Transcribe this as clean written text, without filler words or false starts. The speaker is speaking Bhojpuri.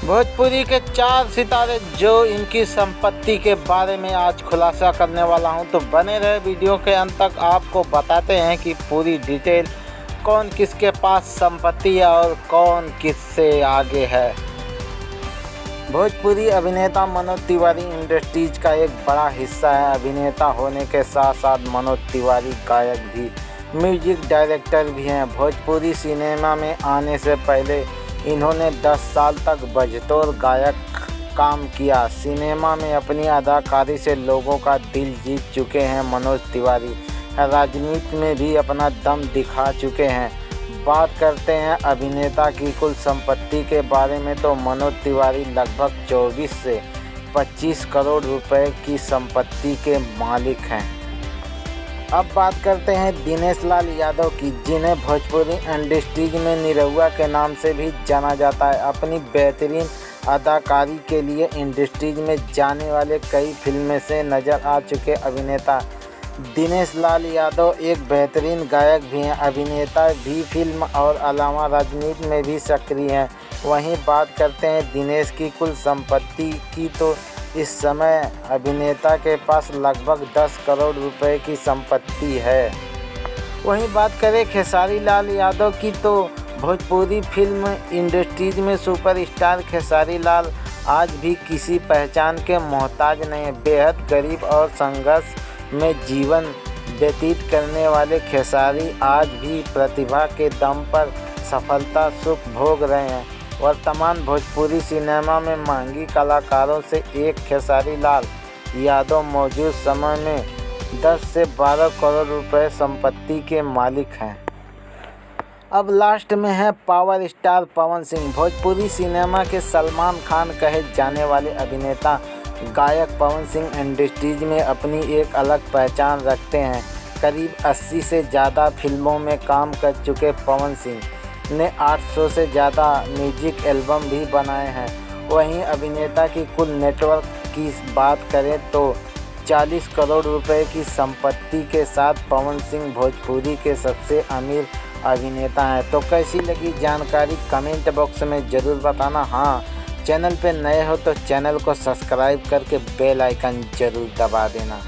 भोजपुरी के 4 सितारे जो इनकी संपत्ति के बारे में आज खुलासा करने वाला हूं, तो बने रहे वीडियो के अंत तक। आपको बताते हैं कि पूरी डिटेल कौन किसके पास संपत्ति है और कौन किससे आगे है। भोजपुरी अभिनेता मनोज तिवारी इंडस्ट्रीज का एक बड़ा हिस्सा है। अभिनेता होने के साथ साथ मनोज तिवारी गायक भी, म्यूजिक डायरेक्टर भी हैं। भोजपुरी सिनेमा में आने से पहले इन्होंने 10 साल तक बजतौर गायक काम किया। सिनेमा में अपनी अदाकारी से लोगों का दिल जीत चुके हैं मनोज तिवारी। राजनीति में भी अपना दम दिखा चुके हैं। बात करते हैं अभिनेता की कुल संपत्ति के बारे में, तो मनोज तिवारी लगभग 24 से 25 करोड़ रुपए की संपत्ति के मालिक हैं। अब बात करते हैं दिनेश लाल यादव की, जिन्हें भोजपुरी इंडस्ट्रीज में निरहुआ के नाम से भी जाना जाता है। अपनी बेहतरीन अदाकारी के लिए इंडस्ट्रीज में जाने वाले कई फिल्में से नज़र आ चुके अभिनेता दिनेश लाल यादव एक बेहतरीन गायक भी हैं। अभिनेता भी फिल्म और अलावा राजनीति में भी सक्रिय हैं। वहीं बात करते हैं दिनेश की कुल संपत्ति की, तो इस समय अभिनेता के पास लगभग 10 करोड़ रुपए की संपत्ति है। वहीं बात करें खेसारी लाल यादव की, तो भोजपुरी फिल्म इंडस्ट्रीज में सुपरस्टार खेसारी लाल आज भी किसी पहचान के मोहताज नहीं है। बेहद गरीब और संघर्ष में जीवन व्यतीत करने वाले खेसारी आज भी प्रतिभा के दम पर सफलता सुख भोग रहे हैं। वर्तमान भोजपुरी सिनेमा में महंगी कलाकारों से एक खेसारी लाल यादव मौजूद समय में 10 से 12 करोड़ रुपए संपत्ति के मालिक हैं। अब लास्ट में है power star Pawan Singh. Bhojpuri cinema के सलमान खान कहे जाने वाले अभिनेता गायक पवन सिंह इंडस्ट्रीज में अपनी एक अलग पहचान रखते हैं। करीब 80 से ज़्यादा फिल्मों में काम कर चुके पवन सिंह ने 800 से ज़्यादा म्यूजिक एल्बम भी बनाए हैं। वहीं अभिनेता की कुल नेटवर्क की बात करें तो 40 करोड़ रुपए की संपत्ति के साथ पवन सिंह भोजपुरी के सबसे अमीर अभिनेता हैं। तो कैसी लगी जानकारी कमेंट बॉक्स में ज़रूर बताना। हाँ, चैनल पे नए हो तो चैनल को सब्सक्राइब करके बेल आइकन ज़रूर दबा देना।